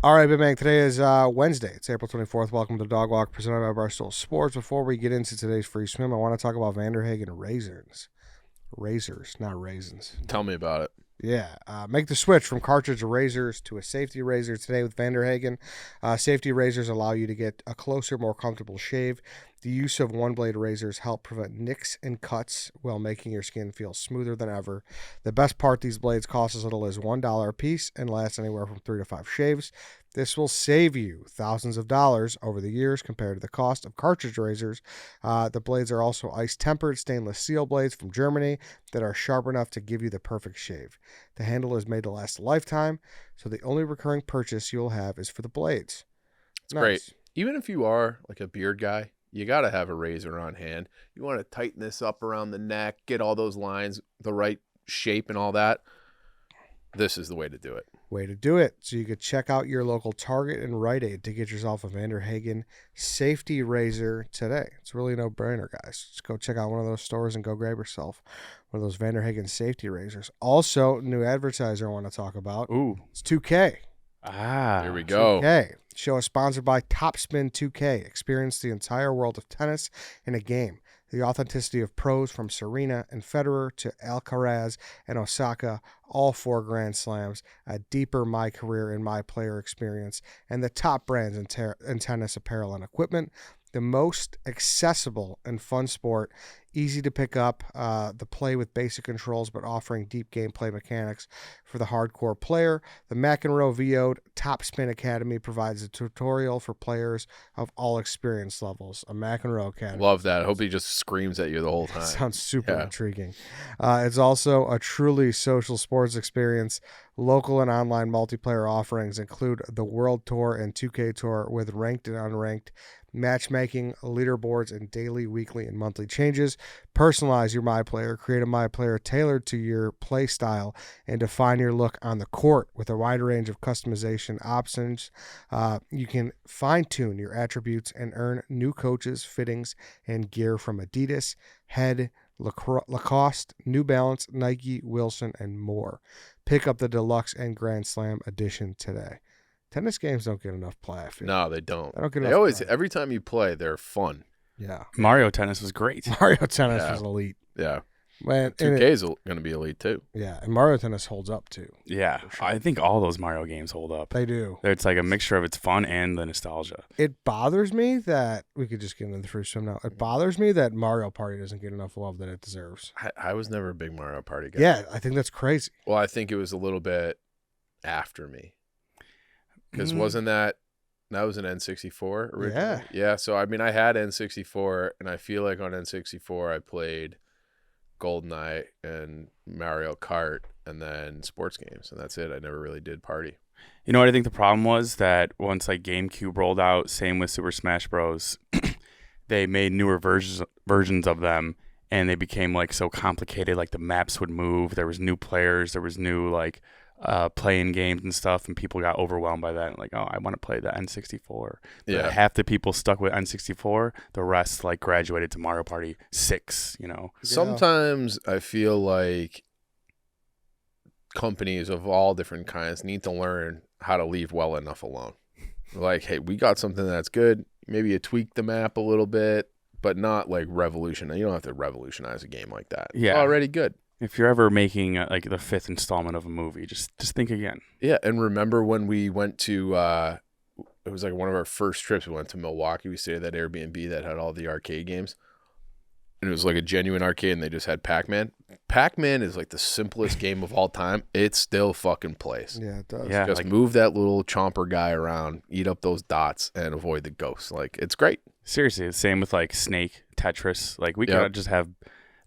All right, Big Bang. Today is Wednesday. It's April 24th. Welcome to Dog Walk, presented by Barstool Sports. Before we get into today's free swim, I want to talk about Vanderhagen raisins. Razors, not raisins. Tell me about it. Yeah, make the switch from cartridge razors to a safety razor today with Vanderhagen. Safety razors allow you to get a closer, more comfortable shave. The use of one-blade razors help prevent nicks and cuts while making your skin feel smoother than ever. The best part, these blades cost as little as $1 a piece and last anywhere from 3 to 5 shaves. This will save you thousands of dollars over the years compared to the cost of cartridge razors. The blades are also ice-tempered stainless steel blades from Germany that are sharp enough to give you the perfect shave. The handle is made to last a lifetime, so the only recurring purchase you'll have is for the blades. It's great. Even if you are like a beard guy, you got to have a razor on hand. You want to tighten this up around the neck, get all those lines the right shape and all that. This is the way to do it. Way to do it. So you could check out your local Target and Rite Aid to get yourself a Vanderhagen safety razor today. It's really a no-brainer, guys. Just go check out one of those stores and go grab yourself one of those Vanderhagen safety razors. Also, new advertiser I want to talk about. Ooh. It's 2K. Here we go. 2K. Show is sponsored by Topspin 2K. Experience the entire world of tennis in a game. The authenticity of pros from Serena and Federer to Alcaraz and Osaka, all 4 Grand Slams, a deeper my career and my player experience, and the top brands in tennis apparel and equipment. The most accessible and fun sport, easy to pick up, the play with basic controls but offering deep gameplay mechanics for the hardcore player. The McEnroe VO'd Topspin Academy provides a tutorial for players of all experience levels. A McEnroe Academy. Love that. I hope he just screams at you the whole time. Sounds super intriguing. It's also a truly social sports experience. Local and online multiplayer offerings include the World Tour and 2K Tour with ranked and unranked matchmaking, leaderboards, and daily, weekly, and monthly changes. Personalize your My Player. Create a My Player tailored to your play style and define your look on the court with a wide range of customization options. You can fine-tune your attributes and earn new coaches, fittings, and gear from Adidas, Head, Lacoste, New Balance, Nike, Wilson, and more. Pick up the Deluxe and Grand Slam edition today. Tennis games don't get enough play, I feel. No, they don't. They don't get They enough always, play. every time you play, they're fun. Yeah. Mario Tennis was great. Mario Tennis was elite. Yeah. Man, 2K is going to be elite too. Yeah, and Mario Tennis holds up too. Yeah, sure. I think all those Mario games hold up. They do. It's like a mixture of its fun and the nostalgia. It bothers me that we could just get into the free swim now. It bothers me that Mario Party doesn't get enough love that it deserves. I was never a big Mario Party guy. Yeah, I think that's crazy. Well, I think it was a little bit after me. Because wasn't that was an N64 originally? Yeah. Yeah, so I mean I had N64 and I feel like on N64 I played GoldenEye and Mario Kart and then sports games and that's it. I never really did party. You know what I think the problem was? That once like GameCube rolled out, same with Super Smash Bros., they made newer versions of them and they became like so complicated. Like the maps would move, there was new players, there was new like playing games and stuff, and people got overwhelmed by that. Like, oh, I want to play the N64. Yeah. Half the people stuck with N64. The rest like graduated to Mario Party 6. You know. Sometimes I feel like companies of all different kinds need to learn how to leave well enough alone. Like, hey, we got something that's good. Maybe you tweak the map a little bit, but not like revolution. You don't have to revolutionize a game like that. Yeah. It's already good. If you're ever making like the 5th installment of a movie, just think again. Yeah, and remember when we went to it was like one of our first trips. We went to Milwaukee. We stayed at that Airbnb that had all the arcade games. And it was like a genuine arcade, and they just had Pac-Man. Pac-Man is like the simplest game of all time. It still fucking plays. Yeah, it does. Yeah, Just like, move that little chomper guy around, eat up those dots, and avoid the ghosts. Like, it's great. seriously, the same with like Snake, Tetris. Like we could just have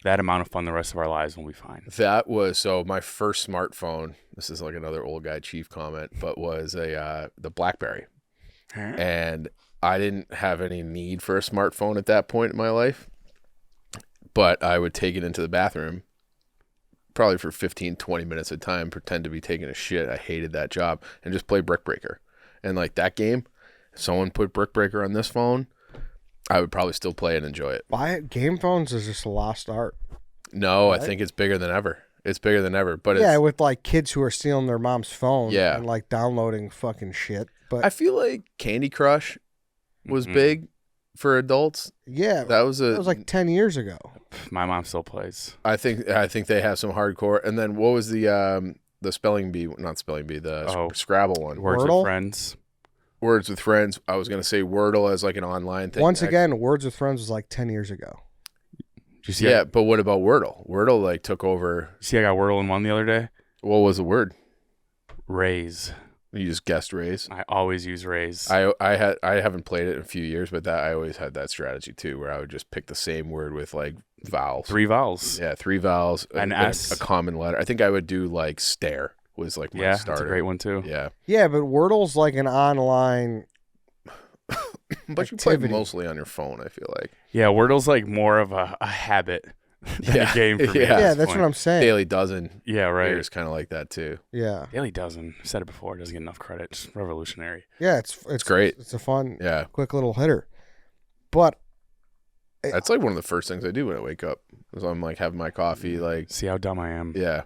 that amount of fun the rest of our lives when we fine. That was so my first smartphone. This is like another old guy chief comment, but was the BlackBerry, and I didn't have any need for a smartphone at that point in my life, but I would take it into the bathroom probably for 15, 20 minutes at a time, pretend to be taking a shit. I hated that job, and just play Brick Breaker. And like that game, if someone put Brick Breaker on this phone, I would probably still play and enjoy it. Why game phones is just a lost art. No, Right? I think it's bigger than ever. It's bigger than ever. But Yeah, it's, with like kids who are stealing their mom's phone Yeah. and like downloading fucking shit. But I feel like Candy Crush was big for adults. yeah, that was like 10 years ago. My mom still plays. I think they have some hardcore. And then what was the spelling bee? Not spelling bee. The Scrabble one. Words Wordle? with Friends. Words with Friends. I was gonna say Wordle as like an online thing. Once again, Words with Friends was like 10 years ago. Did you see but what about Wordle? Wordle like took over. See, I got Wordle in one the other day. What was the word? Raise. You just guessed raise. I always use raise. I haven't played it in a few years, but I always had that strategy too, where I would just pick the same word with like vowels. 3 vowels. Yeah, 3 vowels. An S. A common letter. I think I would do like stare was like my starter. That's a great one too. Yeah. Yeah, but Wordle's like an online But you play activity. mostly on your phone, I feel like. Yeah, Wordle's like more of a habit than a game for me. Yeah, that's what I'm saying. Daily Dozen. Yeah, right. It's kind of like that too. Yeah. Daily Dozen. I've said it before. It doesn't get enough credit. It's revolutionary. Yeah, it's great. It's a fun, Yeah. quick little hitter. But That's like one of the first things I do when I wake up. Is I'm like having my coffee, like See how dumb I am. yeah.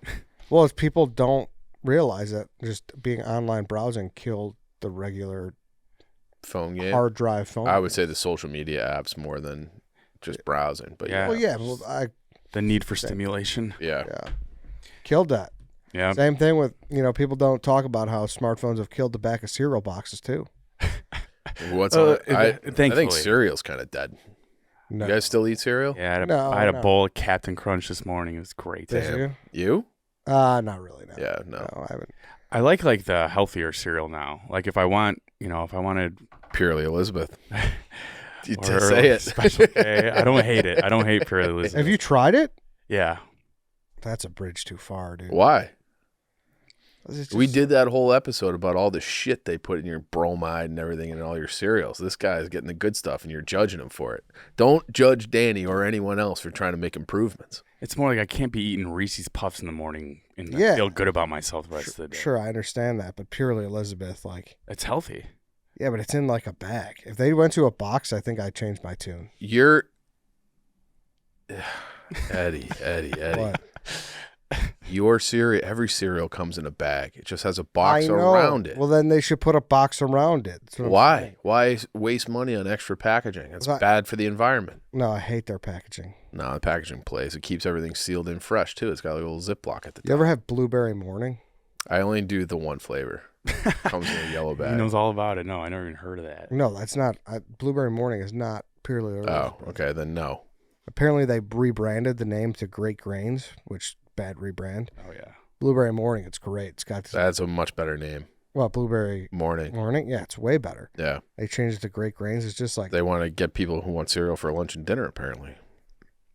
well, it's people don't realize that just being online browsing killed the regular Phone game. hard drive phone. I would say the social media apps more than just browsing. But Yeah. Well, yeah, well, The need for stimulation. yeah. killed that. Yeah. Same thing with, people don't talk about how smartphones have killed the back of cereal boxes too. What's on it? I thankfully. think cereal's kind of dead. No. You guys still eat cereal? Yeah, I had a No. bowl of Captain Crunch this morning. It was great. Did Damn. you? You? Not really. No. Yeah, no. No, I haven't. I like the healthier cereal now. Like if I wanted Purely Elizabeth. You or say it. Special K. I don't hate it. I don't hate Purely Elizabeth. Have you tried it? Yeah. That's a bridge too far, dude. Why? It's We just- did that whole episode about all the shit they put in your bromide and everything in all your cereals. This guy's getting the good stuff and you're judging him for it. Don't judge Danny or anyone else for trying to make improvements. It's more like I can't be eating Reese's Puffs in the morning and Yeah. feel good about myself the rest of the day. Sure, I understand that, but purely Elizabeth, like, It's healthy. yeah, but it's in like a bag. If they went to a box, I think I'd change my tune. You're Eddie. What? Your cereal, every cereal comes in a bag. It just has a box I know. around it. Well, then they should put a box around it. That's what I'm Why? saying. Why waste money on extra packaging? It's Well, bad for the environment. No, I hate their packaging. No, the packaging plays. It keeps everything sealed in fresh, too. It's got like a little Ziploc at the top. You ever have blueberry morning? I only do the one flavor. Comes in a yellow bag. He knows all about it. No, I never even heard of that. No, that's not. Blueberry morning is not purely Elizabeth. Oh, okay. Then no. Apparently, they rebranded the name to Great Grains, which bad rebrand. Oh yeah. Blueberry morning, it's great. It's got this, That's a much better name. blueberry Morning. morning. Yeah, it's way better. Yeah. They changed it to Great Grains. It's just like They want to get people who want cereal for lunch and dinner, apparently.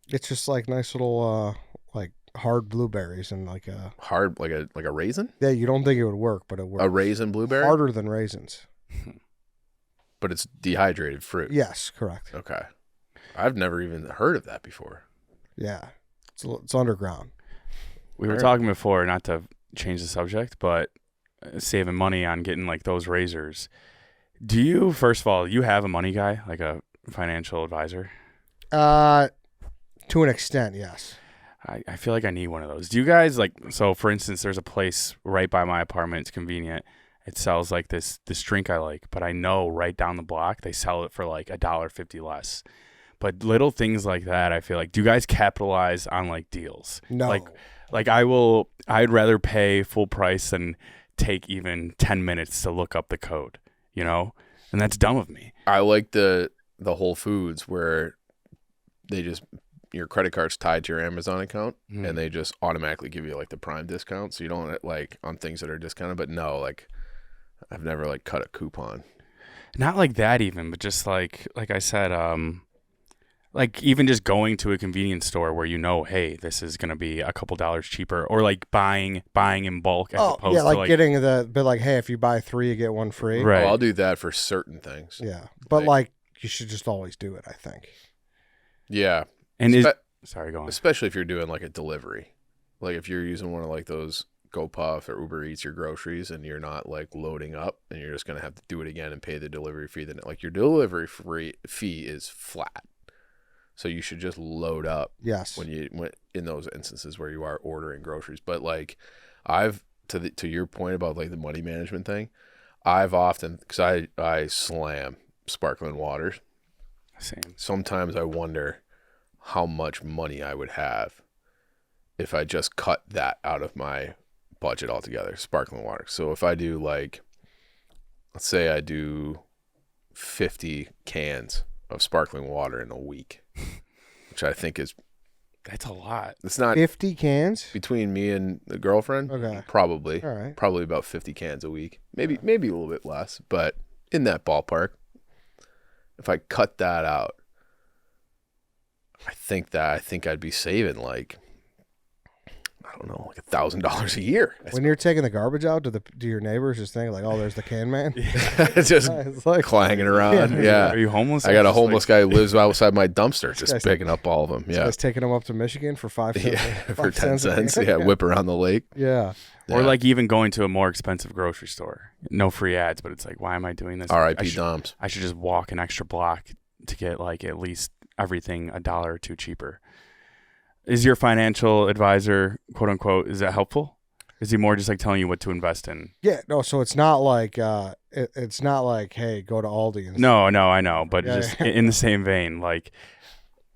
it's just like nice little like hard blueberries and like a Hard, like a raisin? yeah. You don't think it would work, but it works. A raisin blueberry? Harder than raisins. But it's dehydrated fruit. Yes, correct. Okay. I've never even heard of that before. Yeah, it's underground. We were Alright. talking before, not to change the subject, but saving money on getting like those razors. Do you, first of all, you have a money guy, like a financial advisor? To an extent, yes. I feel like I need one of those. Do you guys like, so for instance, there's a place right by my apartment. It's convenient. It sells like this drink I like, but I know right down the block they sell it for like $1.50 less. But little things like that, I feel like, do you guys capitalize on like deals? No. Like I'd rather pay full price than take even 10 minutes to look up the code, and that's dumb of me. I like the Whole Foods where they just your credit card's tied to your Amazon account and they just automatically give you like the Prime discount, so you don't like on things that are discounted. But no, like I've never like cut a coupon. Not like that even, but just like I said, like even just going to a convenience store where hey, this is gonna be a couple dollars cheaper, or like buying in bulk as opposed yeah, to like getting the bit like, hey, if you buy 3, you get 1 free. right. Oh, I'll do that for certain things. Yeah, but like you should just always do it. I think. Yeah. And sorry, go on. Especially if you're doing like a delivery, like if you're using one of like those GoPuff or Uber Eats your groceries and you're not like loading up and you're just gonna have to do it again and pay the delivery fee. Then like your delivery fee is flat, so you should just load up. Yes. When in those instances where you are ordering groceries. But like I've to your point about like the money management thing, I've often, because I slam sparkling waters. Same. Sometimes I wonder how much money I would have if I just cut that out of my budget altogether, sparkling water. So if I do like, let's say I do 50 cans of sparkling water in a week, which I think is, That's a lot. it's not 50 cans? between me and the girlfriend. Okay. Probably. All right. Probably about 50 cans a week. Maybe a little bit less, but in that ballpark. If I cut that out, I think I'd be saving like, I don't know, like $1,000 a year. When you're taking the garbage out, do your neighbors just think like, oh, there's the can man? It's just It's like, clanging around. Yeah. Are you homeless? I got a Just homeless guy who lives outside my dumpster, just guy's- picking up all of them. this Yeah. guy's taking them up to Michigan for 5 cents. Yeah. For 5 10 a cents. can. Yeah. Whip around the lake. Yeah. Or Yeah. like even going to a more expensive grocery store. No free ads, but it's like, why am I doing this? R.I.P. Doms. I should just walk an extra block to get like at least everything $1 or $2 cheaper. Is your financial advisor, quote unquote, is that helpful? Is he more just like telling you what to invest in? Yeah. No, so it's not like, it's not like, hey, go to Aldi. And No, I know, but Yeah, just yeah. in the same vein, like,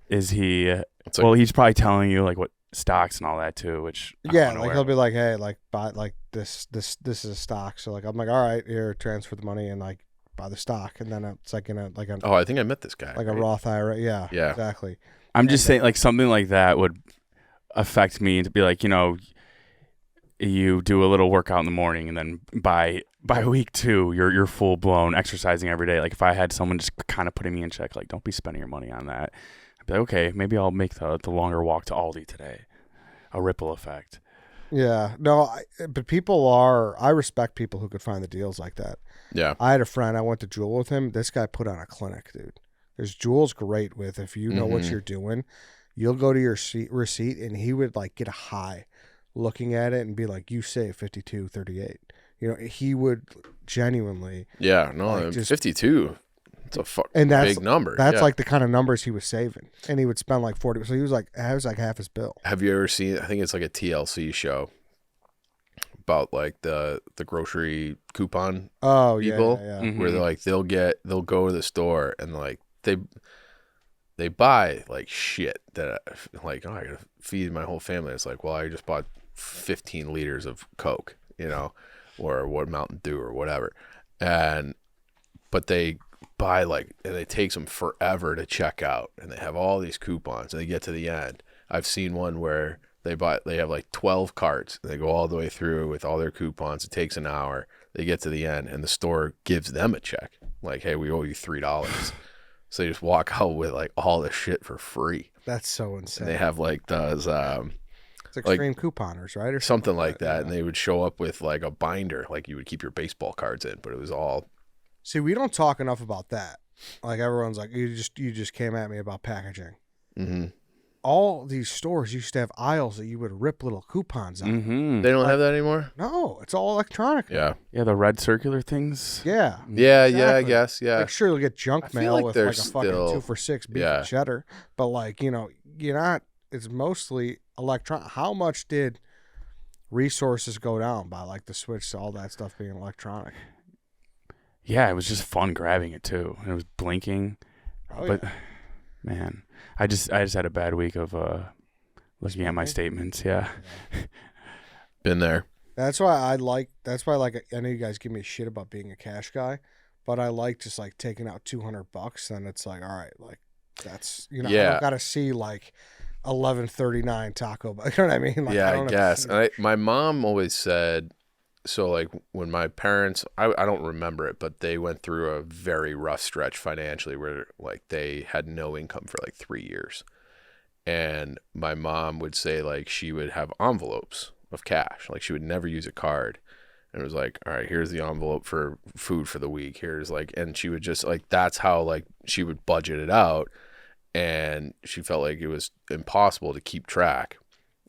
is he? It's like, Well, he's probably telling you like what stocks and all that too, which I'm Yeah, unaware like he'll of. be like, hey, like buy like this is a stock. So like I'm like, all right, here, transfer the money and like buy the stock, and then it's like in a oh, I think I met this guy. like a right? Roth IRA. Yeah, Yeah. exactly. I'm just saying, like something like that would affect me to be like, you do a little workout in the morning, and then by week 2, you're full blown exercising every day. Like if I had someone just kind of putting me in check, like don't be spending your money on that. I'd be like, okay, maybe I'll make the longer walk to Aldi today. A ripple effect. Yeah, no, but I respect people who could find the deals like that. Yeah. I had a friend, I went to Jewel with him. This guy put on a clinic, dude. Because Jewel's great with, if you know what Mhm. you're doing, you'll go to your receipt and he would like get a high looking at it and be like, you save 52.38. He would genuinely, Yeah. No, Like, just- 52. It's a and that's big number. That's Yeah. like the kind of numbers he was saving, and he would spend like 40. So he was like, I was like half his bill. Have you ever seen, I think it's like a TLC show about like the grocery coupon Oh people yeah. Mhm. where they're like, they'll go to the store and like they buy like shit that like, oh, I gotta feed my whole family. It's like, well, I just bought 15 liters of Coke, or what, Mountain Dew or whatever. But they buy like, and it takes them forever to check out, and they have all these coupons, and they get to the end. I've seen one where they have like 12 carts, and they go all the way through with all their coupons. It takes an hour. They get to the end, and the store gives them a check. Like, hey, we owe you $3. So they just walk out with like all this shit for free. That's so And insane. they have like those It's extreme couponers, right, or something like that, yeah. and they would show up with like a binder, like you would keep your baseball cards in, but it was all See, we don't talk enough about that. Like everyone's like, you just came at me about packaging. mm-hmm. All these stores used to have aisles that you would rip little coupons out. Mm-hmm. They don't have that anymore. No, it's all electronic. Yeah, Yeah, the red circular things. Yeah. yeah, I Exactly. guess, yeah. Like sure you'll get I junk feel mail like with they're like a fucking still- 2 for $6 beef yeah. and cheddar, but like you're not. It's mostly electronic. How much did resources go down by like the switch to all that stuff being electronic? Yeah, it was just fun grabbing it too. And it was blinking. Oh, But yeah. man, I just had a bad week of looking at my statements. Yeah. Been there. That's why I like. I know you guys give me shit about being a cash guy, but I like just like taking out $200. Then it's like, all right, like that's I Yeah. don't gotta see like 11.39 Taco Bell. You know what I mean? Like, Yeah, don't I have to guess. see- And my mom always said, so like when my parents, I don't remember it, but they went through a very rough stretch financially where like they had no income for like 3 years. And my mom would say like she would have envelopes of cash. Like she would never use a card. And it was like, all right, here's the envelope for food for the week. Here's like, and she would just like, that's how like she would budget it out. And she felt like it was impossible to keep track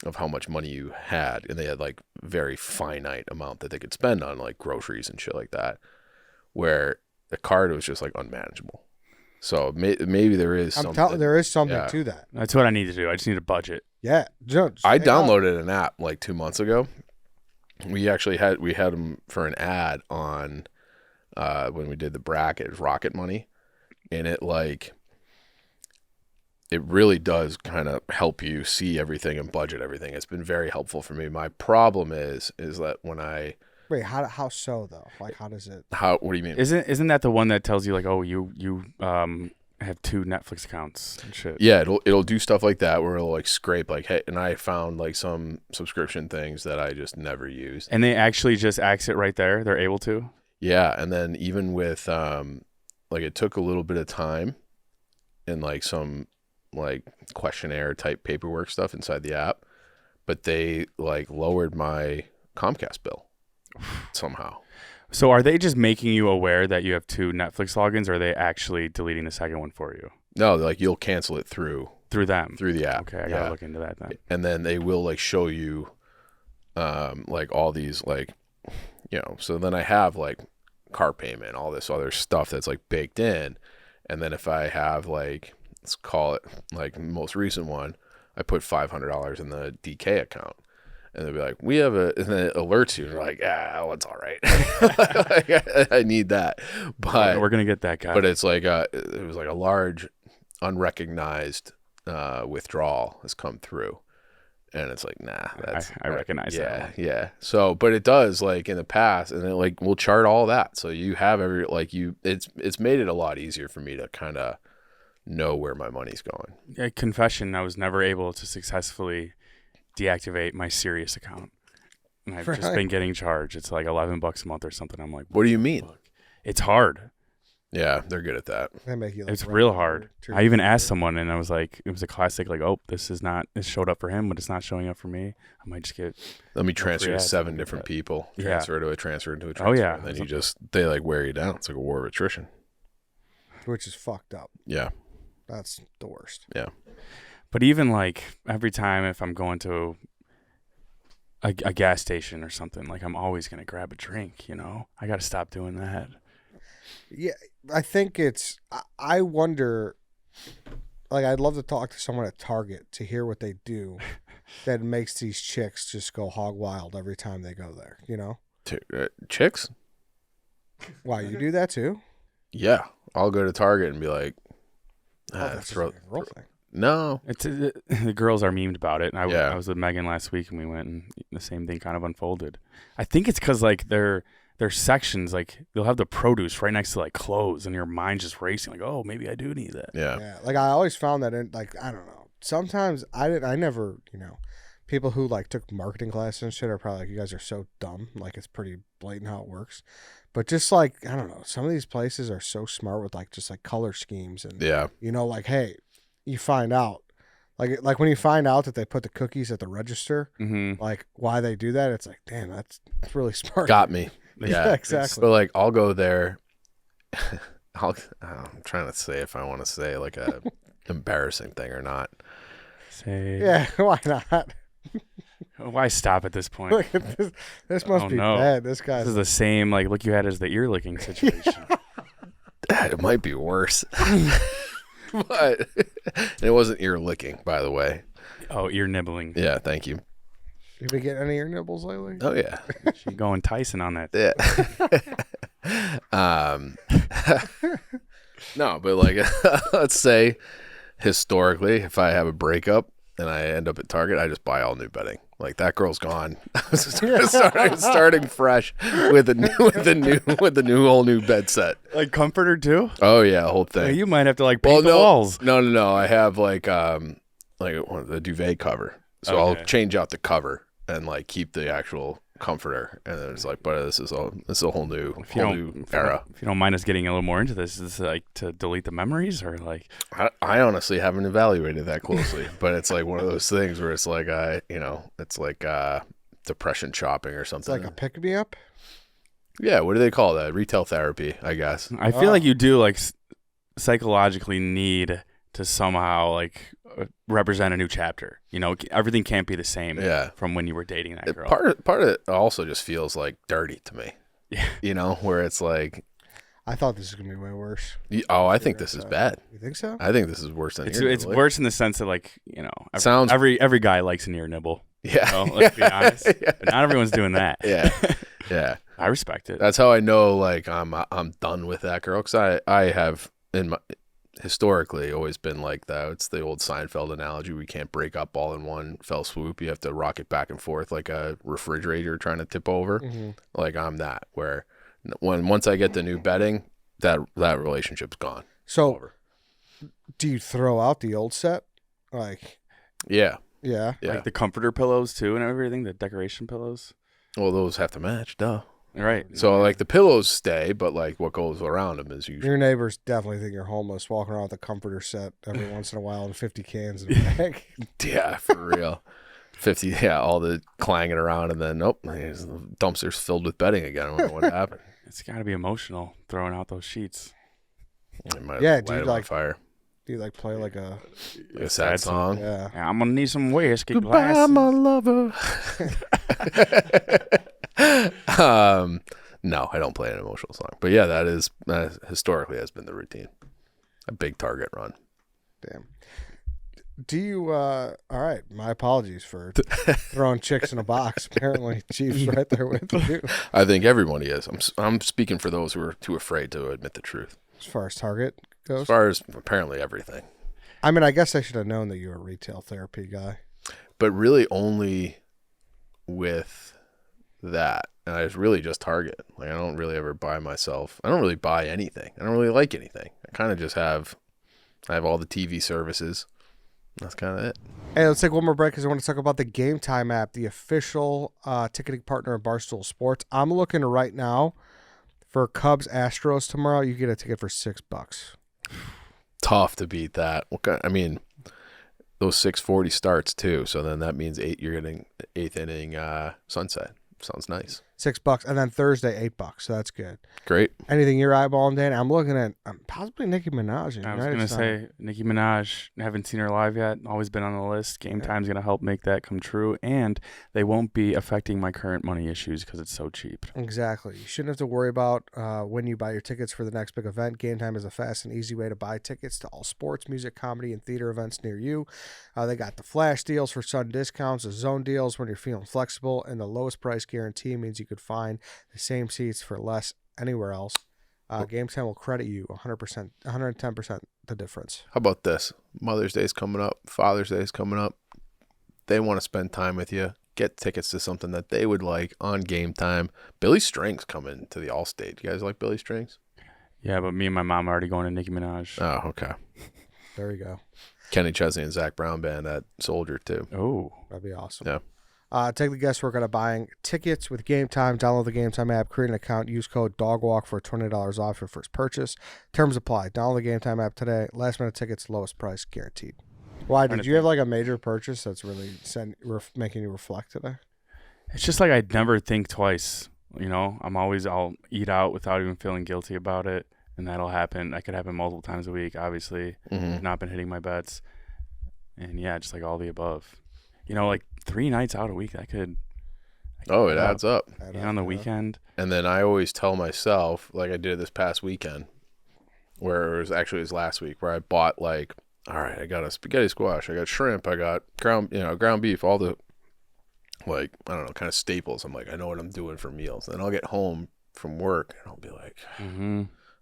of how much money you had. And they had like very finite amount that they could spend on like groceries and shit like that, where the card was just like unmanageable. So maybe there is I'm something. telling there is something Yeah. to that. That's what I need to do. I just need a budget. Yeah, I downloaded an app like 2 months ago. We had them for an ad on when we did the bracket, is Rocket Money, and it really does kind of help you see everything and budget everything. It's been very helpful for me. My problem is that when Wait, how so though? Like, how does it? what do you mean? Isn't that the one that tells you like, oh, you have 2 Netflix accounts and shit? Yeah, it'll do stuff like that where it'll like scrape like, hey, and I found like some subscription things that I just never used. And they actually just axe it right there. They're able to. Yeah, and then even with like it took a little bit of time and like some like questionnaire type paperwork stuff inside the app, but they like lowered my Comcast bill somehow. So are they just making you aware that you have 2 Netflix logins, or are they actually deleting the second one for you? No, like you'll cancel it through them through the app. Okay, I gotta look into that then. And then they will like show you like all these like, you know, so then I have like car payment, all this other stuff that's like baked in. And then if I have like, let's call it like the most recent one, I put $500 in the DK account. And they'll be like, we have and then it alerts you. And you're like, well, it's all right. Like, I need that. But we're going to get that guy. But it's like, it was like a large unrecognized withdrawal has come through. And it's like, nah, that's. I recognize that one. Yeah. So, but it does like in the past, and then like we'll chart all that. So you have it's made it a lot easier for me to kind of know where my money's going. Yeah, confession, I was never able to successfully deactivate my Sirius account. And I've just been getting charged. It's like $11 a month or something. I'm like, what do you mean? Fuck? It's hard. Yeah, they're good at that. They make you It's real hard. I even asked someone, and I was like, it was a classic, like, oh, this is not, it showed up for him, but it's not showing up for me. I might just get. Let me transfer to 7 different people. Transfer to a transfer into a transfer. Oh, yeah. And then they like wear you down. It's like a war of attrition. Which is fucked up. Yeah. That's the worst. Yeah. But even like every time if I'm going to a gas station or something, like I'm always going to grab a drink, you know? I got to stop doing that. Yeah, I think I wonder, like, I'd love to talk to someone at Target to hear what they do that makes these chicks just go hog wild every time they go there, you know? Chicks? Why, you do that too? Yeah. I'll go to Target and be like, that's a real thing. No. The girls are memed about it. And Yeah. I was with Megan last week, and we went, and the same thing kind of unfolded. I think it's because, like, their sections, like, they'll have the produce right next to, like, clothes, and your mind's just racing, like, oh, maybe I do need that. Yeah. Like, I always found that in, like, I don't know. Sometimes I never, you know, people who, like, took marketing classes and shit are probably like, you guys are so dumb. Like, it's pretty blatant how it works. But just, like, I don't know. Some of these places are so smart with, like, just, like, color schemes. And, you know, like, hey, you find out. Like when you find out that they put the cookies at the register, like, why they do that, it's like, damn, that's really smart. Got me. Yeah, exactly. But like, I'll go there. I'm trying to say if I want to say like a embarrassing thing or not. Yeah, why not? Why stop at this point? Look at this. This must be bad. This is the same like look you had as the ear licking situation. It might be worse. But it wasn't ear licking, by the way. Oh, ear nibbling. Yeah, thank you. Did we get any ear nibbles lately? Oh yeah. She going Tyson on that. Yeah. No, but like let's say historically, if I have a breakup and I end up at Target, I just buy all new bedding. Like that girl's gone. starting fresh with a whole new bed set. Like comforter too? Oh yeah, whole thing. Yeah, you might have to like paint the walls. No. I have like the duvet cover. So I'll change out the cover and like keep the actual comforter, and then it's like, but this is a whole new era. If you don't mind us getting a little more into this, is this like to delete the memories or like? I honestly haven't evaluated that closely, but it's like one of those things where it's like it's like depression shopping or something. It's like a pick me up. Yeah, what do they call that? Retail therapy, I guess. I feel like you do like psychologically need to somehow like represent a new chapter. You know, everything can't be the same from when you were dating that girl. Part of it also just feels like dirty to me. Yeah. You know, where it's like, I thought this was going to be way worse. I think this is bad. You think so? I think this is worse than it's worse in the sense that, like, you know, every guy likes an ear nibble. Yeah. You know, let's be honest. But not everyone's doing that. Yeah. Yeah. I respect it. That's how I know, like, I'm done with that girl. Because I have, historically, always been like that. It's the old Seinfeld analogy. We can't break up all in one fell swoop. You have to rock it back and forth like a refrigerator trying to tip over. Mm-hmm. Like, I'm that, where once I get the new bedding, that relationship's gone. So, Over. do you throw out the old set? Like, Yeah. yeah. Like the comforter pillows too and everything, the decoration pillows. Well, those have to match, duh. Right. So, like, the pillows stay, but, like, what goes around them is usually... Your neighbors definitely think you're homeless, walking around with a comforter set every once in a while and 50 cans in a bag. Yeah, for real. 50, yeah, all the clanging around, and then, nope, the dumpster's filled with bedding again. I wonder what happened. It's got to be emotional throwing out those sheets. It might Yeah, light do you, them on like, fire. Do you, like, play like a... Like a sad song? Yeah. Yeah, I'm going to need some whiskey Goodbye, glasses. my lover. No, I don't play an emotional song. But yeah, that is historically has been the routine. A big Target run. Damn. Do you, all right, my apologies for throwing chicks in a box. Apparently, Chief's right there with you. I think everybody is. I'm speaking for those who are too afraid to admit the truth. As far as Target goes? As far as apparently everything. I mean, I guess I should have known that you were a retail therapy guy. But really only with that. And it's really just Target. Like, I don't really ever buy myself. I don't really buy anything. I don't really like anything. I kind of just I have all the TV services. That's kind of it. Hey, let's take one more break because I want to talk about the GameTime app, the official ticketing partner of Barstool Sports. I'm looking right now for Cubs Astros tomorrow. You get a ticket for $6. Tough to beat that. I mean, those 6:40 starts too. So then that means you're getting eighth inning sunset. Sounds nice. $6, and then Thursday $8. So that's good. Great. Anything you're eyeballing, Dan? I'm looking at possibly Nicki Minaj. I was going to say, Nicki Minaj, haven't seen her live yet. Always been on the list. Game Time's going to help make that come true. And they won't be affecting my current money issues because it's so cheap. Exactly. You shouldn't have to worry about when you buy your tickets for the next big event. Game Time is a fast and easy way to buy tickets to all sports, music, comedy, and theater events near you. They got the flash deals for sudden discounts, the zone deals when you're feeling flexible, and the lowest price guarantee means you could find the same seats for less anywhere else. Game Time will credit you 100%, 110% the difference. How about this? Mother's Day's coming up. Father's Day's coming up. They want to spend time with you. Get tickets to something that they would like on Game Time. Billy Strings coming to the Allstate. You guys like Billy Strings? Yeah, but me and my mom are already going to Nicki Minaj. Oh, okay. There you go. Kenny Chesney and Zach Brown band at Soldier too. Oh, That'd be awesome. Yeah. Take the guesswork out of buying tickets with Game Time. Download the Game Time app, create an account, use code DOGWALK for $20 off your first purchase. Terms apply. Download the Game Time app today. Last minute tickets, lowest price guaranteed. Why? Did you have like a major purchase that's really making you reflect today? it's just like I'd never think twice. You know, I'll eat out without even feeling guilty about it. And that'll happen. That could happen multiple times a week, obviously. I've not been hitting my bets. And yeah, just like all the above. You know, like 3 nights out a week, that could It adds up. on the weekend. And then I always tell myself, like I did this past weekend, where it was last week, where I bought like, all right, I got a spaghetti squash, I got shrimp, I got ground beef, all the, like, I don't know, kind of staples. I'm like, I know what I'm doing for meals. And then I'll get home from work and I'll be like,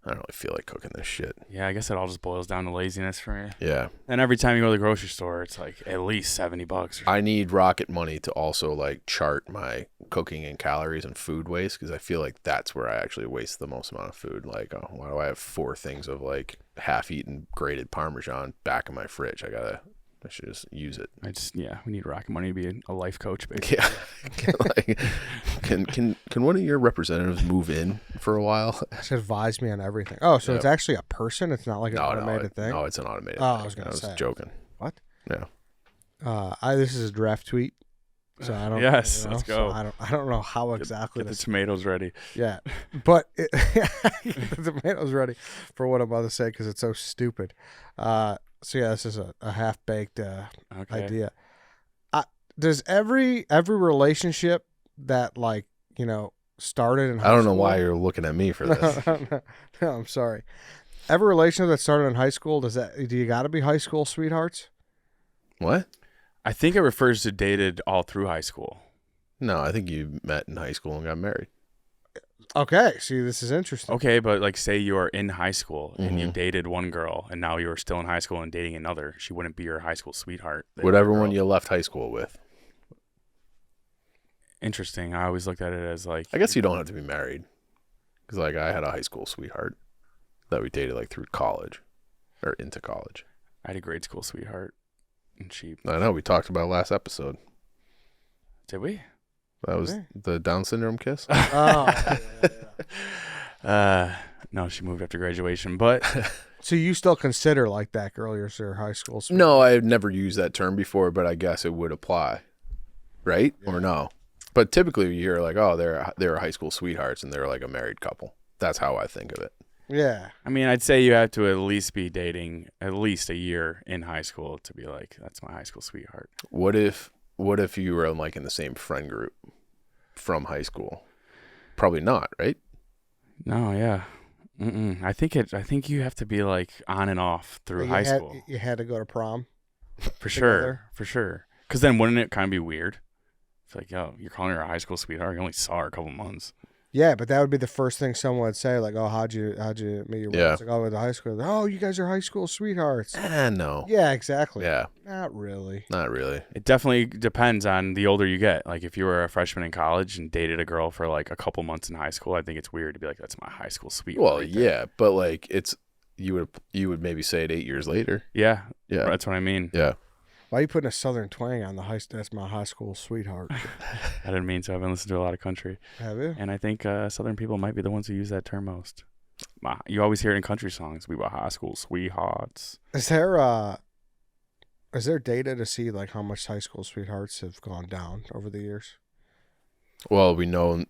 I don't really feel like cooking this shit. Yeah, I guess it all just boils down to laziness for me. Yeah. And every time you go to the grocery store, it's like at least $70. I need Rocket Money to also like chart my cooking and calories and food waste, because I feel like that's where I actually waste the most amount of food. Like, oh, why do I have 4 things of like half-eaten grated Parmesan back in my fridge? I should just use it. We need Rocket Money to be a life coach, basically. Yeah. Can one of your representatives move in for a while? Just advise me on everything. Oh, so it's actually a person? It's not like an automated thing? No, it's an automated Oh, thing. I was going to say. Joking. What? Yeah. This is a draft tweet. So I don't. Yes, let's go. So I don't know how exactly Get the tomatoes ready. Yeah, but the tomatoes ready for what I'm about to say because it's so stupid. So yeah, this is a half baked idea. Does every relationship that started in high school? I don't know why you're looking at me for this. No, I'm sorry. Every relationship that started in high school, do you got to be high school sweethearts? What? I think it refers to dated all through high school. No, I think you met in high school and got married. Okay, see, this is interesting. Okay, but like say you are in high school and you Mhm. dated one girl and now you're still in high school and dating another. She wouldn't be your high school sweetheart. Whatever one you left high school with. Interesting. I always looked at it as like. I guess you don't have to be married. Because, like, I had a high school sweetheart that we dated, like, through college or into college. I had a grade school sweetheart. And she. I know. We talked about last episode. Did we? That was the Down syndrome kiss. Oh, No, she moved after graduation. But so you still consider like that girl your high school? No, I've never used that term before, but I guess it would apply, right? Or no? But typically, you're like, oh, they're high school sweethearts, and they're like a married couple. That's how I think of it. Yeah. I mean, I'd say you have to at least be dating at least a year in high school to be like, that's my high school sweetheart. What if you were like in the same friend group from high school? Probably not, right? No, yeah. I think you have to be like on and off through high school. You had to go to prom. For together. sure. Because then wouldn't it kind of be weird? It's like, yo, you're calling her a high school sweetheart. You only saw her a couple months. Yeah, but that would be the first thing someone would say, like, "Oh, how'd you meet your Yeah. It's like, oh, with the high school. Oh, you guys are high school sweethearts. No. Yeah, exactly. Yeah, Not really. not really. It definitely depends on the older you get. Like if you were a freshman in college and dated a girl for like a couple months in high school, I think it's weird to be like, that's my high school sweetheart. Well, right there. yeah, but like you would maybe say it 8 years later. Yeah. Yeah. That's what I mean. Yeah. Why are you putting a southern twang on the high? That's my high school sweetheart. I didn't mean to. I've been listening to a lot of country. Have you? And I think Southern people might be the ones who use that term most. You always hear it in country songs. We were high school sweethearts. Is there data to see like how much high school sweethearts have gone down over the years? Well, we know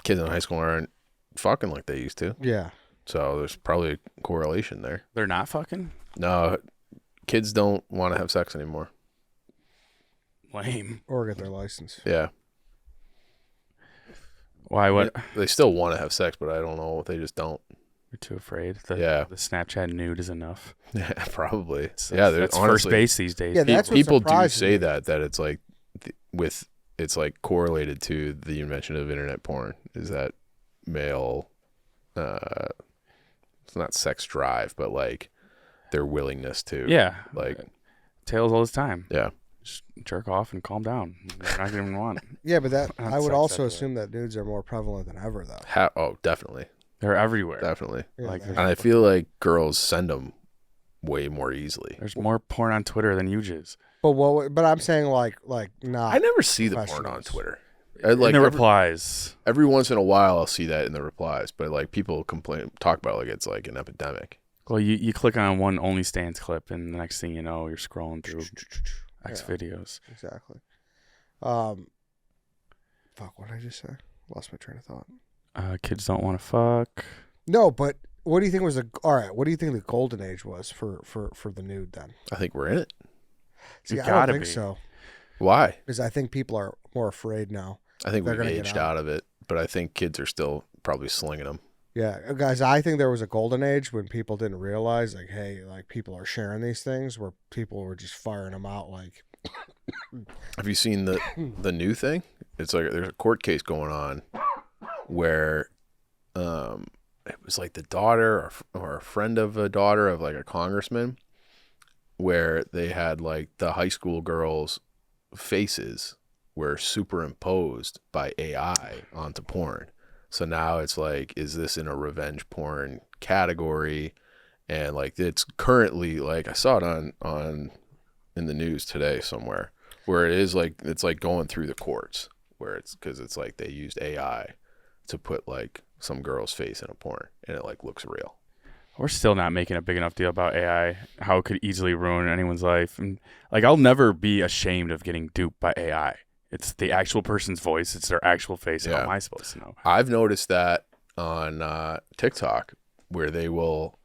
kids in high school aren't fucking like they used to. Yeah. So there's probably a correlation there. They're not fucking? No, kids don't want to have sex anymore. Lame. Or get their license. Yeah. Why? What? They still want to have sex, but I don't know. They just don't. You're too afraid. The Snapchat nude is enough. Yeah, probably. That's first base these days. Yeah, that's what people do surprises say me. that it's like it's like correlated to the invention of internet porn. Is that male? It's not sex drive, but like their willingness to. Yeah. Like tails all this time. Yeah. Just jerk off and calm down. You're not even want it. Yeah, but that Not I would sex also after assume that nudes are more prevalent than ever, though. Oh, definitely, They're everywhere. definitely. Yeah, Like, that- And I feel like girls send them way more easily. There's more porn on Twitter than you jizz. but I'm saying like not. I never see the porn on professionals. Twitter. In the replies. Every once in a while, I'll see that in the replies, but like people talk about it like it's like an epidemic. Well, you click on one OnlyStans clip, and the next thing you know, you're scrolling through X Yeah. videos. Exactly. Fuck, what did I just say? Lost my train of thought. Kids don't want to fuck. No, but what do you think was all right? What do you think the golden age was for the nude then? I think we're in it. See, You I don't gotta think be. so Why? because I think people are more afraid now. I think They're we've gonna get aged out. out of it, but I think kids are still probably slinging them. Yeah, guys, I think there was a golden age when people didn't realize, like, hey, like people are sharing these things, where people were just firing them out, like. Have you seen the new thing? It's like there's a court case going on where it was like the daughter or a friend of a daughter of like a congressman, where they had like the high school girls' faces were superimposed by AI onto porn. So now it's like, is this in a revenge porn category? And like it's currently like I saw it on in the news today somewhere where it is like it's like going through the courts where it's because it's like they used AI to put like some girl's face in a porn and it like looks real. We're still not making a big enough deal about AI, how it could easily ruin anyone's life. And like, I'll never be ashamed of getting duped by AI. It's the actual person's voice. It's their actual face. Yeah. How am I supposed to know? I've noticed that on TikTok where they will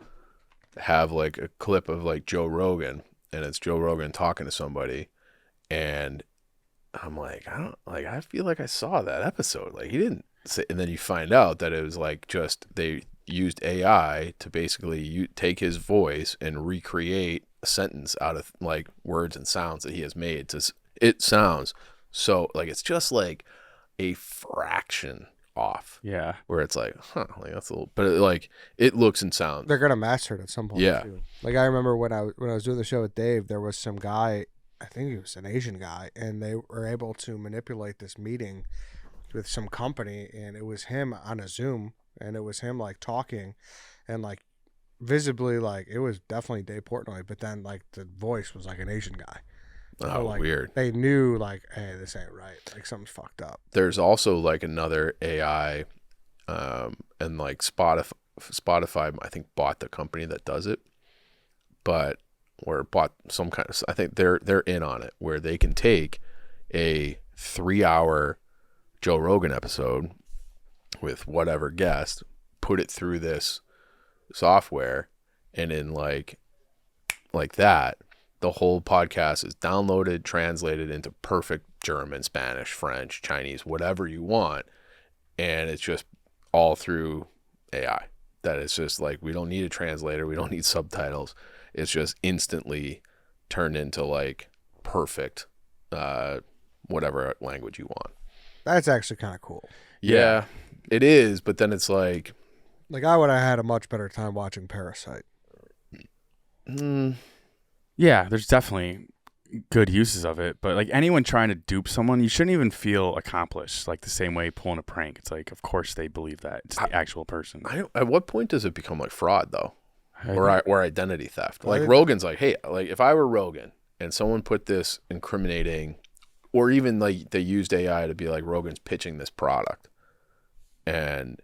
have like a clip of like Joe Rogan and it's Joe Rogan talking to somebody and I'm like, I feel like I saw that episode. Like he didn't say, and then you find out that it was like just they used AI to basically take his voice and recreate a sentence out of like words and sounds that he has made. It sounds so like it's just like a fraction off. Yeah. Where it's like, like that's a little, but it looks and sounds. They're gonna master it at some point. Yeah. Too. Like I remember when I was doing the show with Dave, there was some guy, I think he was an Asian guy, and they were able to manipulate this meeting with some company, and it was him on a Zoom, and it was him like talking, and like visibly like it was definitely Dave Portnoy, but then like the voice was like an Asian guy. So, like, weird. They knew like, hey, this ain't right. Like something's fucked up. There's also like another AI, and like Spotify, I think bought the company that does it, or bought some kind of. I think they're in on it where they can take a 3-hour Joe Rogan episode with whatever guest, put it through this software, and in like that. The whole podcast is downloaded, translated into perfect German, Spanish, French, Chinese, whatever you want. And it's just all through AI. That it's just like, we don't need a translator. We don't need subtitles. It's just instantly turned into like perfect, whatever language you want. That's actually kind of cool. Yeah, it is. But then it's like I would have had a much better time watching Parasite. Yeah, there's definitely good uses of it, but like anyone trying to dupe someone, you shouldn't even feel accomplished like the same way pulling a prank. It's like, of course they believe that. It's the actual person. At what point does it become like fraud though? Or identity theft? Like Rogan's like, hey, like if I were Rogan and someone put this incriminating, or even like they used AI to be like, Rogan's pitching this product, and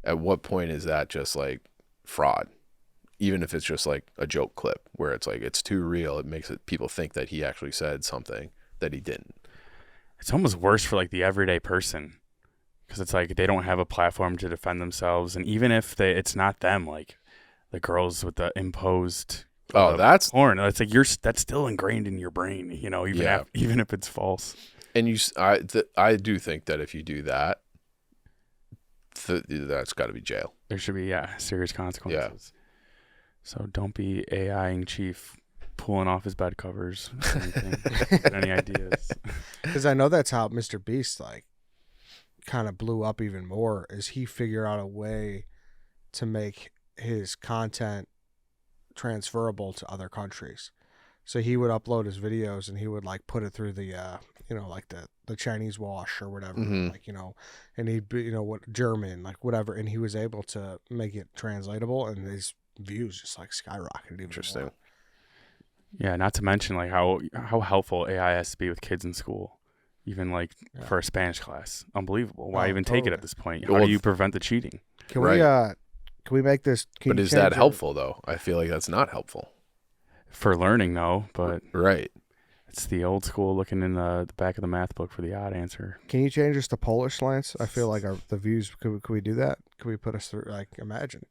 at what point is that just like fraud? Even if it's just like a joke clip where it's like, it's too real. It makes people think that he actually said something that he didn't. It's almost worse for like the everyday person, because it's like they don't have a platform to defend themselves. And even if it's not them, like the girls with the imposed that's porn, it's like that's still ingrained in your brain, even if it's false. And I do think that if you do that, that's got to be jail. There should be serious consequences. Yeah. So don't be AIing Chief pulling off his bed covers or anything. Get any ideas? Because I know that's how Mr. Beast like kind of blew up even more, is he figured out a way to make his content transferable to other countries. So he would upload his videos and he would like put it through the like the Chinese wash or whatever, and he'd be German, like whatever, and he was able to make it translatable, and his views just like skyrocketed. Interesting. More. Yeah, not to mention like how helpful AI has to be with kids in school, even like for a Spanish class. Unbelievable. Why even take it at this point? How do you prevent the cheating? Can we make this? But is that helpful though? I feel like that's not helpful for learning, though. But right, it's the old school looking in the back of the math book for the odd answer. Can you change us to Polish, Lance? I feel like the views. Could we do that? Could we put us through? Like imagine.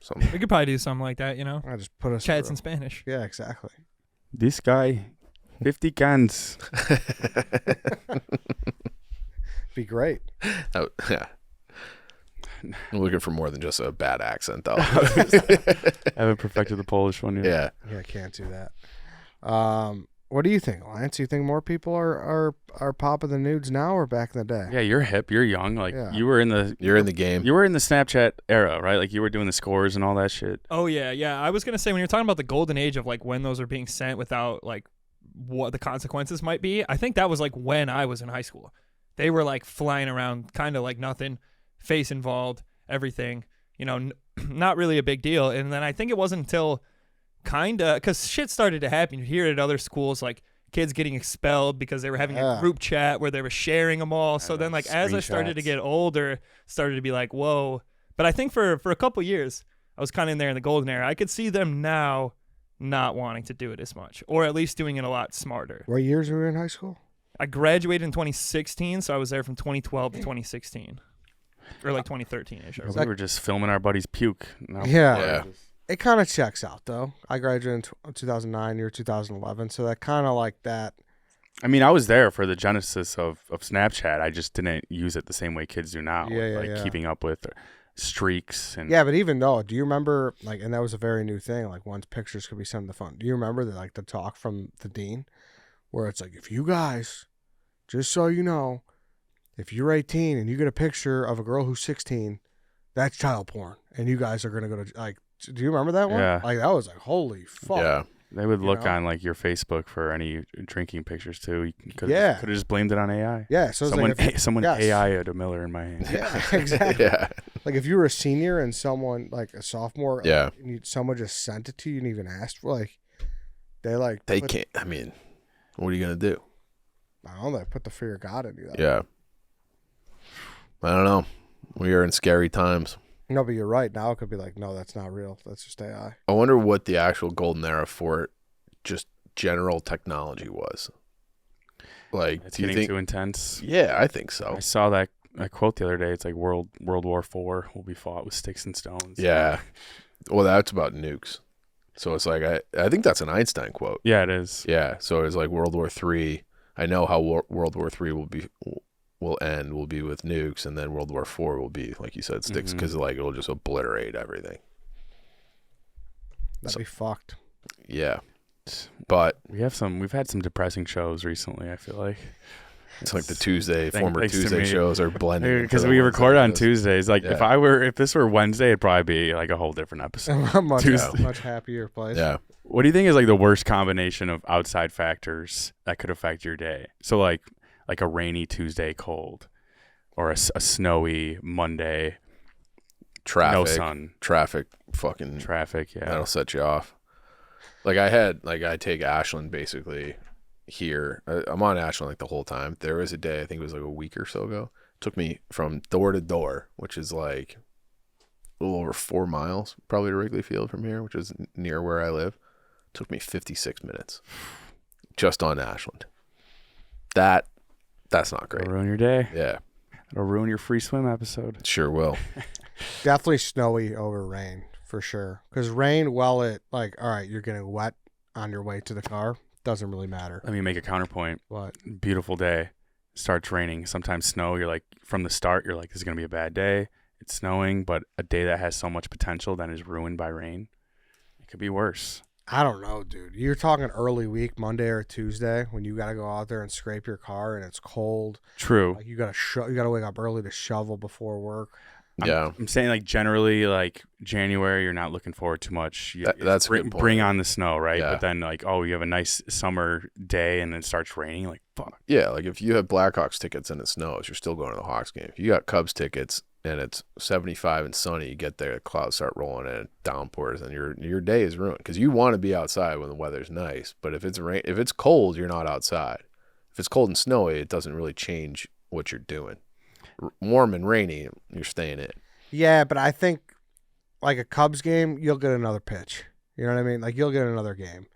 Something. We could probably do something like that, I just put us chats in Spanish. Yeah, exactly. This guy, 50 cans. Be great. Oh, yeah. I'm looking for more than just a bad accent, though. I haven't perfected the Polish one yet. Yeah, I can't do that. What do you think, Lance? You think more people are popping the nudes now or back in the day? Yeah, you're hip. You're young. Like you were in the. You're in the game. You were in the Snapchat era, right? Like you were doing the scores and all that shit. Oh yeah. I was gonna say when you're talking about the golden age of like when those are being sent without like what the consequences might be, I think that was like when I was in high school. They were like flying around, kind of like nothing, face involved, everything. Not really a big deal. And then I think it wasn't until. Because shit started to happen. You hear it at other schools, like kids getting expelled because they were having a group chat where they were sharing them all. So then, like, as I started to get older, started to be like, whoa. But I think for a couple years, I was kind of in there in the golden era. I could see them now not wanting to do it as much, or at least doing it a lot smarter. What years were you in high school? I graduated in 2016, so I was there from 2012 to 2016. Or like 2013-ish. We were just filming our buddy's puke. Yeah. It kind of checks out, though. I graduated in 2009, you're 2011, so that kind of like that. I mean, I was there for the genesis of Snapchat. I just didn't use it the same way kids do now, keeping up with streaks. And yeah, but even though, do you remember, like, and that was a very new thing, like, once pictures could be sent to the phone. Do you remember, the talk from the dean, where it's like, if you guys, just so you know, if you're 18 and you get a picture of a girl who's 16, that's child porn, and you guys are gonna go to like. Do you remember that one? Yeah. Like that was like holy fuck. Yeah. They would look know? on like your Facebook for any drinking pictures too. You could Yeah. have just blamed it on AI. Yeah. So it's Someone, like if, someone yes. AI'd a Miller in my hand. Yeah, exactly. Yeah. Like if you were a senior and someone like a sophomore, Yeah. like, and someone just sent it to you and even asked for like, they can't. I mean, what are you gonna do? I don't know. They put the fear of God in you. Though. Yeah. I don't know. We are in scary times. No, but you're right. Now it could be like, no, that's not real. That's just AI. I wonder what the actual golden era for just general technology was. Like, It's do you getting think? too intense. Yeah, I think so. I saw that quote the other day. It's like World War IV will be fought with sticks and stones. Yeah. Well, that's about nukes. So it's like I think that's an Einstein quote. Yeah, it is. Yeah. So it's like World War III. I know how World War III will end. Will be with nukes, and then World War IV will be, like you said, sticks, because like it'll just obliterate everything. That'd be fucked. Yeah. But We've had some depressing shows recently. I feel like it's like the Tuesday, Thanks former to Tuesday me. shows are blending. Because we record on Tuesdays. Like Yeah. if this were Wednesday, it'd probably be like a whole different episode. much happier place. Yeah. What do you think is like the worst combination of outside factors that could affect your day? So like a rainy Tuesday cold, or a snowy Monday, Traffic. no sun, Fucking traffic. Yeah, that'll set you off. Like I take Ashland basically here. I'm on Ashland like the whole time. There was a day, I think it was like a week or so ago. It took me from door to door, which is like a little over 4 miles, probably to Wrigley Field from here, which is near where I live. It took me 56 minutes just on Ashland. That's not great. It'll ruin your day. Yeah, It'll ruin your free swim episode. it sure will. Definitely snowy over rain for sure. Because rain, well, it like, all right, you're getting wet on your way to the car. Doesn't really matter. Let me make a counterpoint. But Beautiful day, starts raining. Sometimes snow. You're like from the start. You're like, this is gonna be a bad day. It's snowing, but a day that has so much potential then is ruined by rain. It could be worse. I don't know, dude. You're talking early week, Monday or Tuesday, when you got to go out there and scrape your car and it's cold. True. Like you got to wake up early to shovel before work. Yeah. I'm saying like generally like January, you're not looking forward too much. That's a good point. Bring on the snow, right? Yeah. But then like, oh, you have a nice summer day and then it starts raining. Like, fuck. Yeah, like if you have Blackhawks tickets and it snows, you're still going to the Hawks game. If you got Cubs tickets and it's 75 and sunny, you get there, the clouds start rolling in, downpours, and your day is ruined because you want to be outside when the weather's nice. But if it's cold, you're not outside. If it's cold and snowy, it doesn't really change what you're doing. Warm and rainy, you're staying in. Yeah, but I think like a Cubs game, you'll get another pitch. You know what I mean? Like you'll get another game.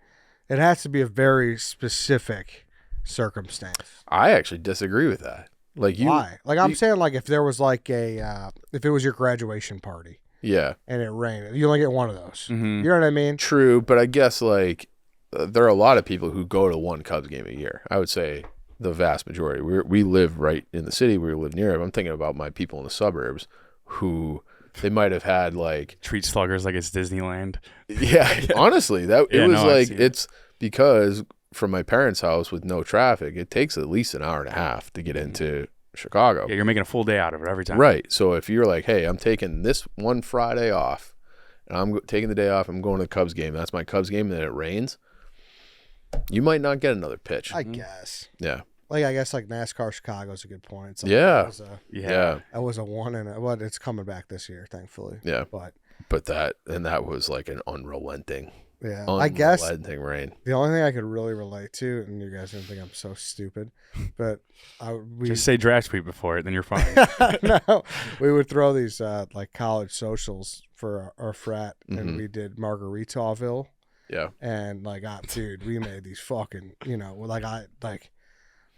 It has to be a very specific circumstance. I actually disagree with that. Like Why? Like I'm saying, like if there was like if it was your graduation party yeah, and it rained, you only get one of those. Mm-hmm. You know what I mean? true, but I guess like there are a lot of people who go to one Cubs game a year. I would say the vast majority. We live right in the city. We live near it. I'm thinking about my people in the suburbs who they might have had like Treat sluggers like it's Disneyland. yeah. Honestly, it's because from my parents' house with no traffic, it takes at least an hour and a half to get into Chicago. Yeah, you're making a full day out of it every time. Right. So if you're like, hey, I'm taking this one Friday off, and I'm taking the day off, I'm going to the Cubs game. That's my Cubs game, and then it rains. You might not get another pitch. I guess. Yeah. Like I guess like NASCAR Chicago is a good point. It's like, Yeah. Yeah. That was a one and well, it's coming back this year, thankfully. Yeah. But that was like an unrelenting. yeah, I guess Unrelenting rain. the only thing I could really relate to, and you guys didn't think I'm so stupid, but we Just say draft tweet before it, then you're fine. no, we would throw these like college socials for our frat, and Mhm. we did Margaritaville, Yeah. and like, dude, we made these fucking, like I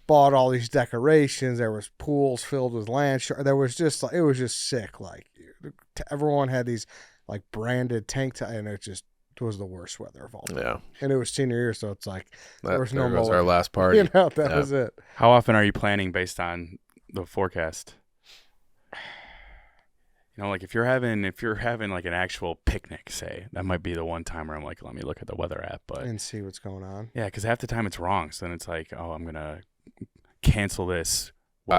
bought all these decorations. There was pools filled with land. There was just like, it was just sick. Like everyone had these like branded and it just was the worst weather of all time. Yeah. And it was senior year, so it's like there was no There goes more. our last party. That Yeah. was it. How often are you planning based on the forecast? Like if you're having like an actual picnic, say, that might be the one time where I'm like, let me look at the weather app. But And see what's going on. yeah, because half the time it's wrong. So then it's like, oh, I'm gonna cancel this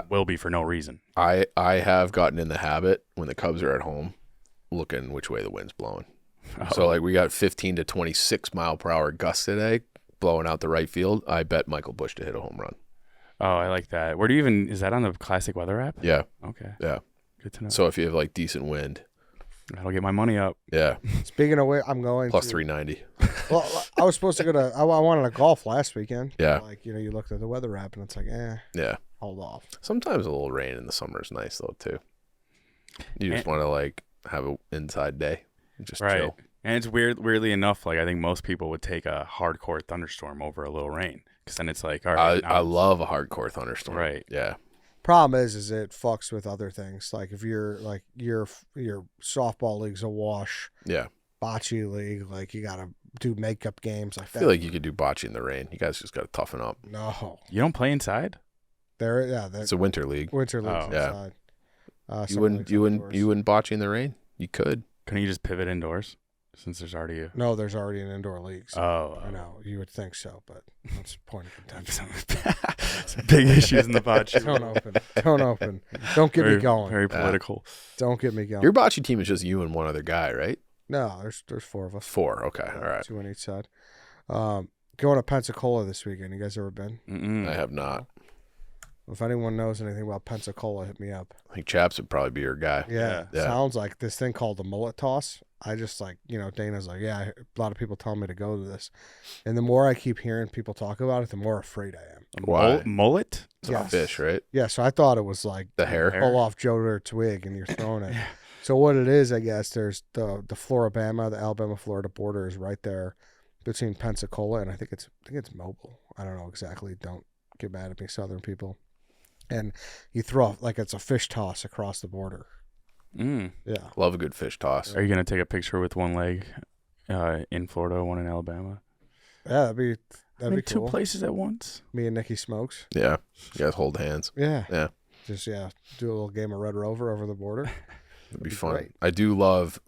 will be for no reason. I have gotten in the habit when the Cubs are at home, looking which way the wind's blowing. So like we got 15 to 26 mile per hour gusts today, blowing out the right field. I bet Michael Busch to hit a home run. Oh, I like that. Where do you is that on the Classic Weather app? Yeah. Okay. Yeah. Good to know. So if you have like decent wind, that'll get my money up. yeah, Speaking of which, I'm going plus to, 390. Well, I was supposed to go to. I wanted to golf last weekend. Yeah. Like you looked at the weather app and it's like, Yeah. hold off. Sometimes a little rain in the summer is nice though too. You just want to like have an inside day, and just Right. chill. And it's weirdly enough, like I think most people would take a hardcore thunderstorm over a little rain, because then it's like, all right. I love a hardcore thunderstorm. Right. Yeah. Problem is it fucks with other things. Like if you're like your softball league's a wash, Yeah. bocce league, like you gotta do makeup games like I that. feel like you could do bocce in the rain. You guys just got to toughen up. No, You don't play inside? It's a winter league. winter leagues Oh. Yeah. inside. You Summer wouldn't leagues you outdoors. wouldn't you wouldn't bocce in the rain? You could. Couldn't you just pivot indoors since there's already a... No, there's already an indoor league. So Oh. I know you would think so, but that's the point of contention. Some big issues in the bocce. Don't open. Don't open. Don't get me going. Very political. Don't get me going. Your bocce team is just you and one other guy, right? No, there's 4 of us. 4. Okay. All right. 2 on each side. Going to Pensacola this weekend. You guys ever been? Mm-mm. I have not. If anyone knows anything about Pensacola, hit me up. I think Chaps would probably be your guy. Yeah, Yeah. sounds like this thing called the mullet toss. I just like, Dana's like, yeah, a lot of people tell me to go to this. And the more I keep hearing people talk about it, the more afraid I am. Why? Mullet? It's Yes. a fish, right? Yeah, so I thought it was like The hair. pull off Joe or twig and you're throwing it. So what it is, I guess, there's the Floribama, the Alabama-Florida border is right there between Pensacola and I think it's Mobile. I don't know exactly. Don't get mad at me, Southern people. And you throw like it's a fish toss across the border. Mm. Yeah. Love a good fish toss. Are you going to take a picture with one leg in Florida, one in Alabama? Yeah, that'd be cool. 2 places at once? Me and Nikki Smokes. Yeah. You guys hold hands. Yeah. Yeah. Just do a little game of Red Rover over the border. It'd be be fun. great. I do love,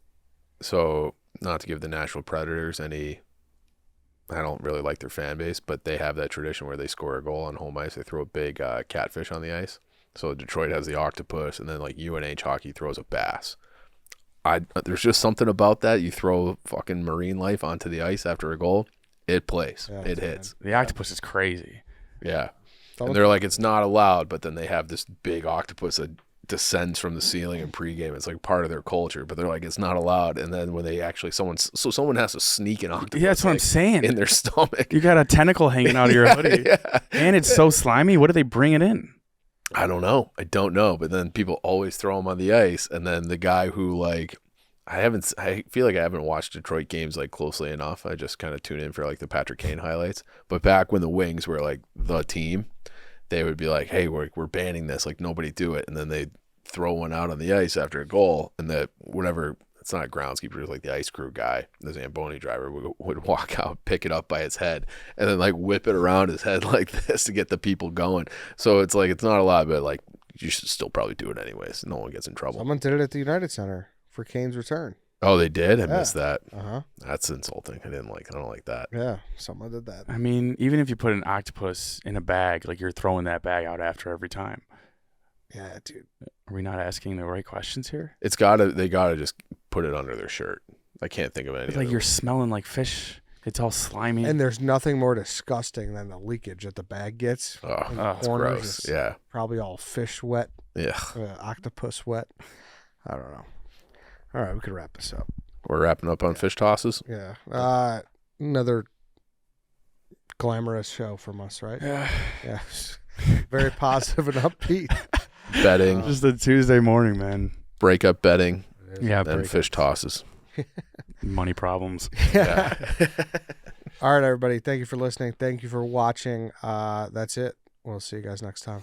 so not to give the Nashville Predators any, I don't really like their fan base, but they have that tradition where they score a goal on home ice. They throw a big catfish on the ice. So Detroit has the octopus, and then like UNH hockey throws a bass. There's just something about that. You throw fucking marine life onto the ice after a goal, it plays. Yeah, It hits. The octopus is crazy. Yeah. That And was- they're like, it's not allowed, but then they have this big octopus that descends from the ceiling in pregame. It's like part of their culture, but they're like, it's not allowed. And then when they actually, someone has to sneak an octopus Yeah, that's what I'm saying. in their stomach. You got a tentacle hanging out of your hoodie. Yeah. And it's so slimy. What do they bring it in? I don't know. But then people always throw them on the ice. And then the guy who like, I feel like I haven't watched Detroit games like closely enough. I just kind of tune in for like the Patrick Kane highlights. But back when the Wings were like the team, they would be like, hey, we're banning this. Like nobody do it. And then they'd throw one out on the ice after a goal. And it's not a groundskeeper, it's like the ice crew guy, the Zamboni driver would walk out, pick it up by its head, and then like whip it around his head like this to get the people going. So it's like, it's not a lot, but like you should still probably do it anyways. No one gets in trouble. Someone did it at the United Center for Kane's return. Oh, they did? I Yeah. missed that. Uh-huh. That's insulting. I don't like that. Yeah, someone did that. I mean, even if you put an octopus in a bag, like you're throwing that bag out after every time. Yeah, dude. Are we not asking the right questions here? They gotta just put it under their shirt. I can't think of any. It's like other you're way. smelling like fish. It's all slimy. And there's nothing more disgusting than the leakage that the bag gets. Oh, in the that's corners. gross. It's Yeah. Probably all fish wet, Yeah. octopus wet. I don't know. All right, we could wrap this up. We're wrapping up on fish tosses. Yeah. Another glamorous show from us, right? Yeah. Yeah. Very positive and upbeat. Betting, Just a Tuesday morning, man. breakup betting, Yeah, and fish tosses. money problems. Yeah. All right, everybody. Thank you for listening. Thank you for watching. That's it. We'll see you guys next time.